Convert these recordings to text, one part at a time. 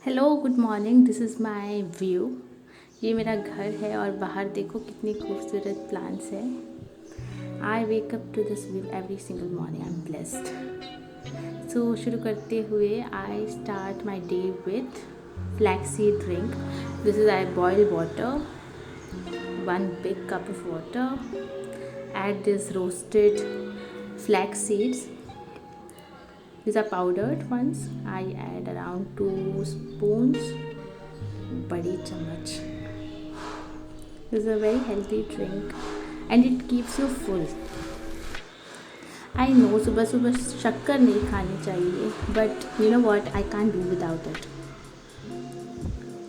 Hello good morning, this is my view. ये मेरा घर है और बाहर देखो कितनी खूबसूरत प्लांट्स है। I wake up to this view every single morning, I am blessed. So शुरू करते हुए I start my day with flaxseed drink. This is I boil water, one big cup of water, add this roasted flax seeds. These are powdered ones. I add around 2 spoons, badi chammach. This is a very healthy drink and it keeps you full. I know सुबह सुबह शक्कर नहीं खानी चाहिए, but you know what, I can't do without it.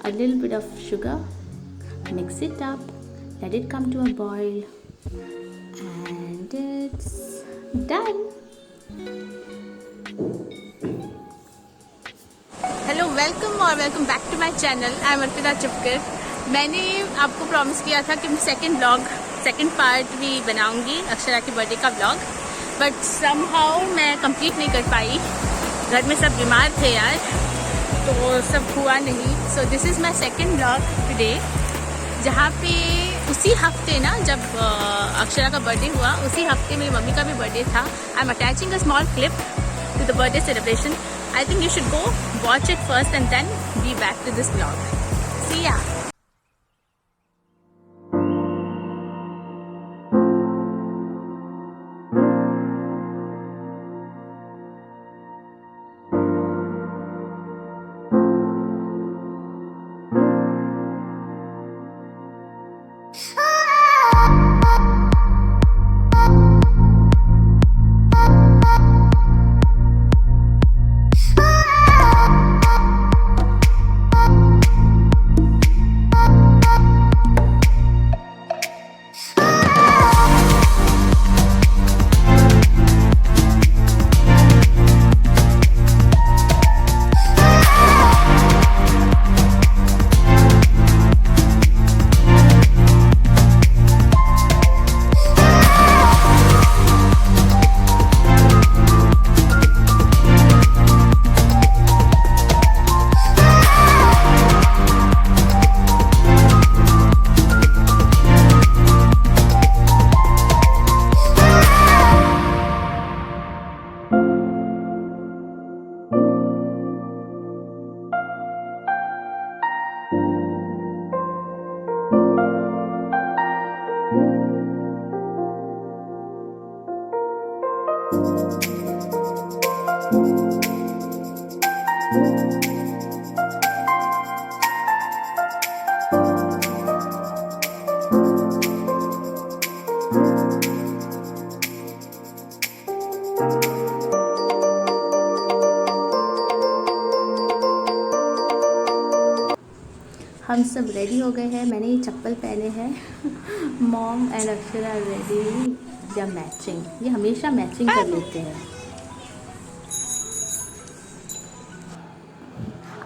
A little bit of sugar, mix it up, let it come to a boil, and it's done. Hello, welcome back to my channel. I am Arpita Chupkar. मैंने आपको promise किया था कि मैं second part भी बनाऊंगी अक्षरा के birthday का व्लॉग, बट समहाउ मैं कंप्लीट नहीं कर पाई। घर में सब बीमार थे यार, तो सब हुआ नहीं। So this is my second vlog today, जहाँ पे उसी हफ्ते ना, जब अक्षरा का बर्थडे हुआ उसी हफ्ते मेरी मम्मी का भी बर्थडे था। I am attaching a small clip to the birthday celebration. I think you should go watch it first and then be back to this vlog. See ya. हम सब रेडी हो गए हैं। मैंने ये चप्पल पहने हैं। Mom and Akshara ready, they are matching. ये हमेशा मैचिंग कर लेते हैं।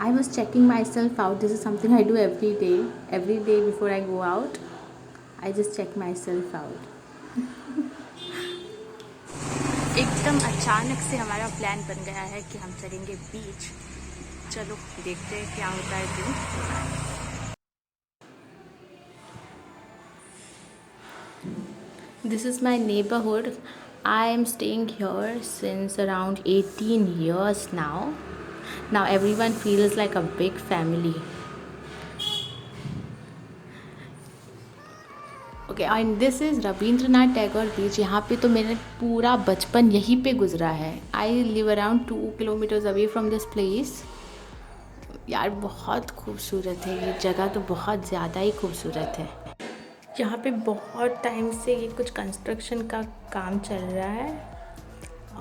I was checking myself out. This is something I do every day before I go out. I just check myself out. एकदम अचानक से हमारा प्लान बन गया है कि हम चलेंगे बीच। चलो देखते हैं क्या होता है दिन। This is my neighborhood. I am staying here since around 18 years now. Now everyone feels like a big family. Okay, and this is Rabindranath Tagore Beach. यहाँ पे तो मेरा पूरा बचपन यहीं पे गुजरा है. I live around 2 kilometers away from this place. यार बहुत खूबसूरत है ये जगह, तो बहुत ज़्यादा ही खूबसूरत है। यहाँ पे बहुत टाइम से ये कुछ कंस्ट्रक्शन का काम चल रहा है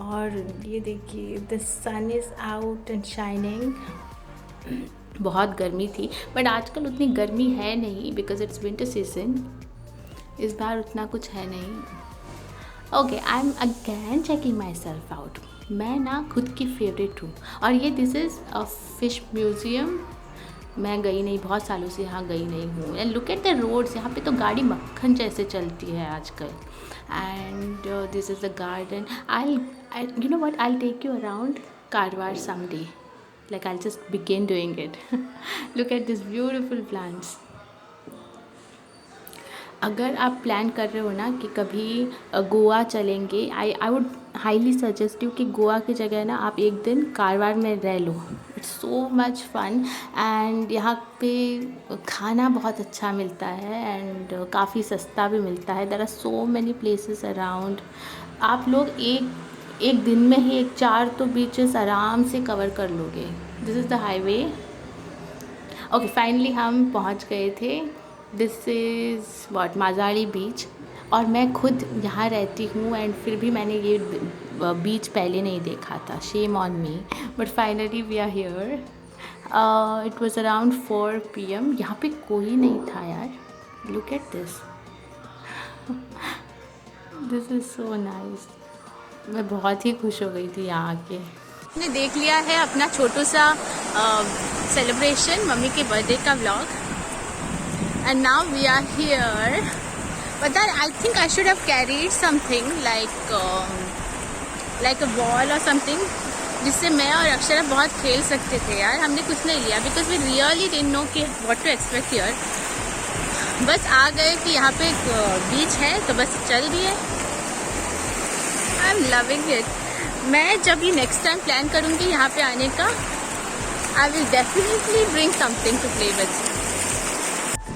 और ये देखिए, the sun is out and shining. बहुत गर्मी थी, बट आजकल उतनी गर्मी है नहीं बिकॉज इट्स विंटर सीजन। इस बार उतना कुछ है नहीं। Okay, I am again checking myself out. मैं ना खुद की फेवरेट हूँ। और ये this is a fish museum. मैं गई नहीं, बहुत सालों से यहाँ गई नहीं हूँ। And look at the roads, यहाँ पे तो गाड़ी मक्खन जैसे चलती है आजकल। And this is the garden. I you know what, I take you around Karwar someday. like I'll just begin doing it. Look at these beautiful plants. अगर आप प्लान कर रहे हो ना कि कभी गोवा चलेंगे, I would highly suggest you कि गोवा की जगह ना आप एक दिन कारवार में रह लो. It's so much fun and यहाँ पे खाना बहुत अच्छा मिलता है एंड काफ़ी सस्ता भी मिलता है. There are so many places around. आप लोग एक दिन में ही 4 तो बीचेस आराम से कवर कर लोगे. This is the highway. Okay, finally हम पहुँच गए थे. दिस इज़ वॉट माजाड़ी बीच. और मैं खुद यहाँ रहती हूँ एंड फिर भी मैंने ये बीच पहले नहीं देखा था. Shame on me, but finally we are here. It was around 4 PM. यहाँ पे कोई नहीं था यार. Look at this. This is so nice. मैं बहुत ही खुश हो गई थी यहाँ आके. हमने देख लिया है अपना छोटू सा सेलिब्रेशन, मम्मी के बर्थडे का vlog. And now we are here, but then I think I should have carried something like a ball or something, जिससे मैं और अक्षरा बहुत खेल सकते थे यार. हमने कुछ नहीं लिया because we really didn't know कि what to expect here. बस आ गए कि यहाँ पे एक बीच है तो बस चल दिए. I'm loving it. मैं जब भी नेक्स्ट टाइम प्लान करूँगी यहाँ पे आने का, I will definitely bring something to play with.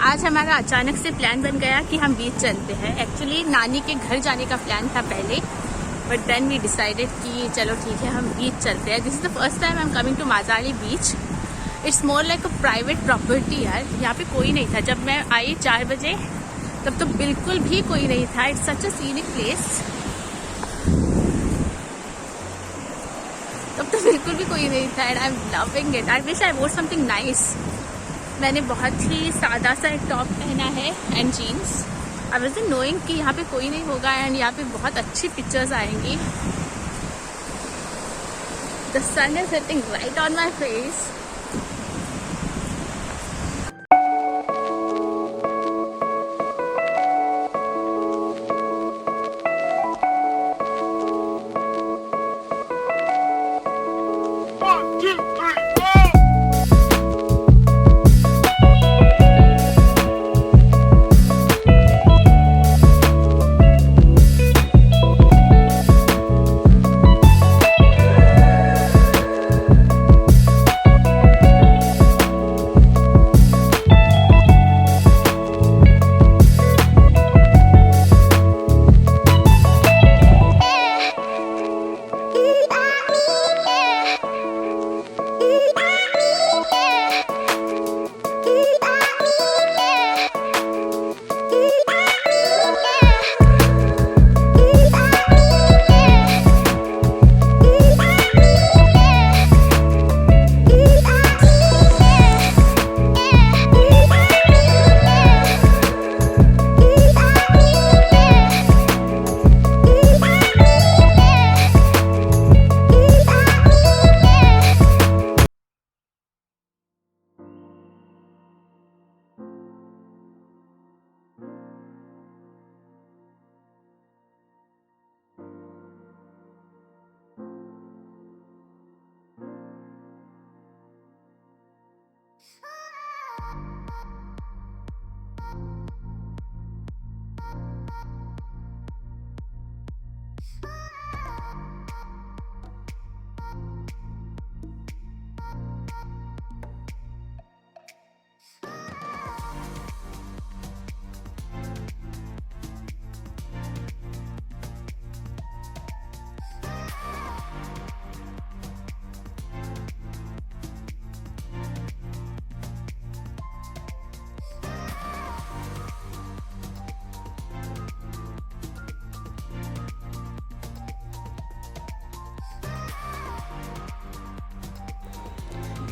आज हमारा अचानक से प्लान बन गया कि हम बीच चलते हैं. एक्चुअली नानी के घर जाने का प्लान था पहले, बट देन वी डिसाइडेड कि चलो ठीक है हम बीच चलते हैं. This is the first time I am coming to Majali beach. It's more like a private property यार. यहाँ पे कोई नहीं था जब मैं आई 4 बजे, तब तो बिल्कुल भी कोई नहीं था. It's such a scenic place. तब तो बिल्कुल भी कोई नहीं था and I am loving it. I wish I वोर समथिंग नाइस. मैंने बहुत ही सादा सा एक टॉप पहना है and jeans. I wasn't knowing कि यहाँ पे कोई नहीं होगा एंड यहाँ पे बहुत अच्छी पिक्चर्स आएंगी. The sun is hitting right on my face.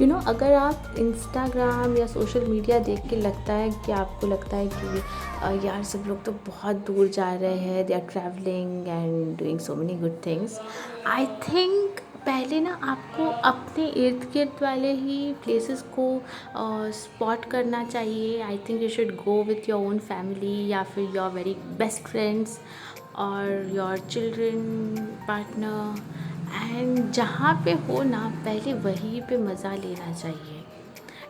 You know, अगर आप इंस्टाग्राम या सोशल मीडिया देख के लगता है कि आपको लगता है कि यार सब लोग तो बहुत दूर जा रहे हैं, they are travelling and doing so many good things, I think पहले ना आपको अपने इर्द गिर्द वाले ही प्लेसेस को स्पॉट करना चाहिए. I think you should go with your own family या फिर योर वेरी बेस्ट फ्रेंड्स और योर चिल्ड्रन पार्टनर एंड जहाँ पे हो ना पहले वहीं पे मज़ा लेना चाहिए.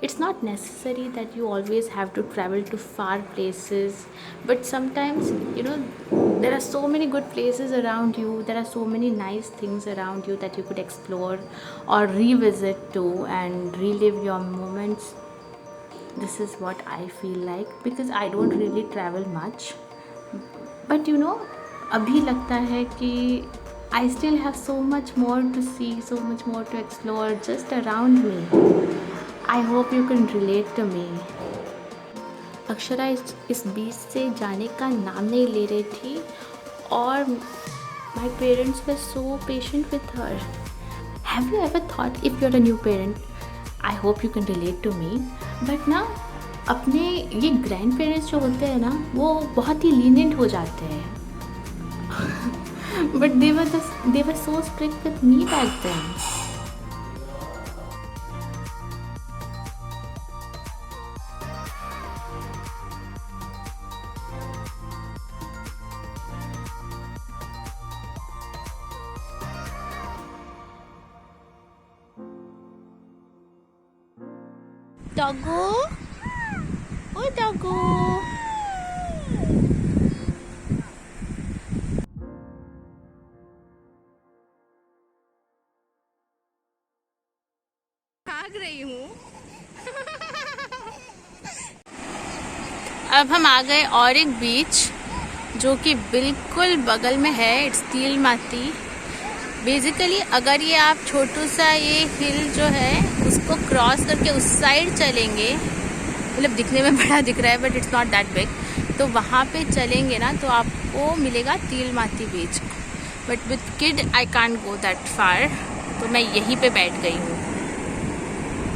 It's not necessary that you always have to travel to far places, but sometimes there are so many good places around you, there are so many nice things around you that you could explore or revisit to and relive your moments. This is what I feel like, because I don't really travel much, but अभी लगता है कि I still have so much more to see, so much more to explore just around me. I hope you can relate to me. Akshara इस बीच से जाने का नाम नहीं ले रही थी और my parents were so patient with her. Have you ever thought, if you're a new parent, I hope you can relate to me, but ना अपने ये ग्रैंड पेरेंट्स जो होते हैं ना वो बहुत ही लीनियंट हो जाते हैं. But they were so strict with me back then. Doggo, oh doggo, भाग रही हूँ. अब हम आ गए और एक बीच जो कि बिल्कुल बगल में है. इट्स तिलमाती. बेसिकली अगर ये आप छोटू सा ये हिल जो है उसको क्रॉस करके उस साइड चलेंगे, मतलब दिखने में बड़ा दिख रहा है but it's not that big, तो वहाँ पे चलेंगे ना तो आपको मिलेगा Tilmati beach. But with kid I can't go that far, तो मैं यहीं पे बैठ गई हूँ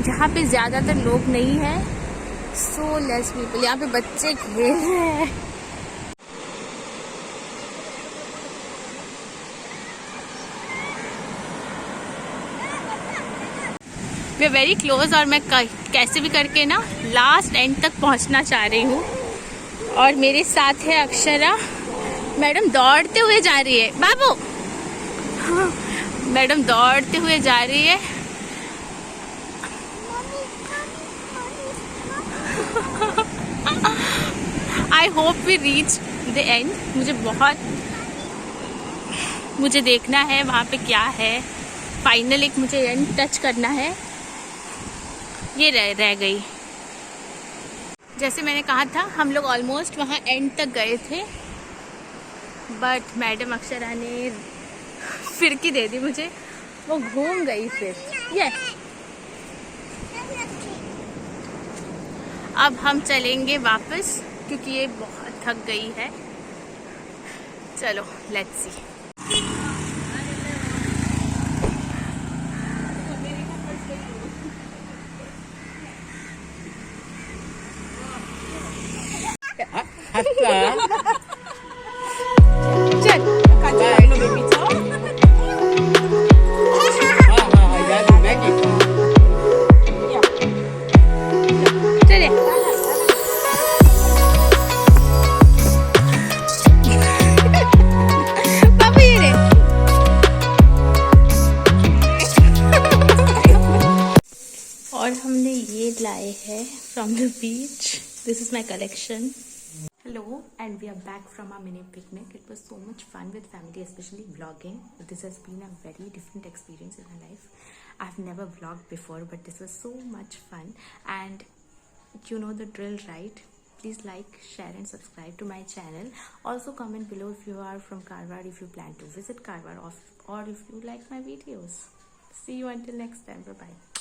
जहाँ पे ज़्यादातर लोग नहीं है. So less people. यहाँ पे बच्चे खेल रहे हैं. वी आर वेरी क्लोज और मैं कैसे भी करके ना लास्ट एंड तक पहुंचना चाह रही हूँ. और मेरे साथ है अक्षरा. मैडम दौड़ते हुए जा रही है. बाबू, मैडम दौड़ते हुए जा रही है. I hope we reach the end. मुझे देखना है वहाँ पे क्या है. फाइनल एक मुझे एंड टच करना है. ये रह गई. जैसे मैंने कहा था हम लोग ऑलमोस्ट वहाँ एंड तक गए थे, बट मैडम अक्षरा ने फिरकी दे दी मुझे. वो घूम गई फिर. ये अब हम चलेंगे वापस क्योंकि ये बहुत थक गई है. चलो लेट्स सी. और हमने ये लाए हैं from the beach. This is my collection. Hello, and we are back from our mini picnic. It was so much fun with family, especially vlogging. This has been a very different experience in my life. I've never vlogged before, but this was so much fun. And you know the drill, right? Please like, share and subscribe to my channel. Also comment below if you are from Karwar, if you plan to visit Karwar, or if you like my videos. See you until next time. Bye-bye.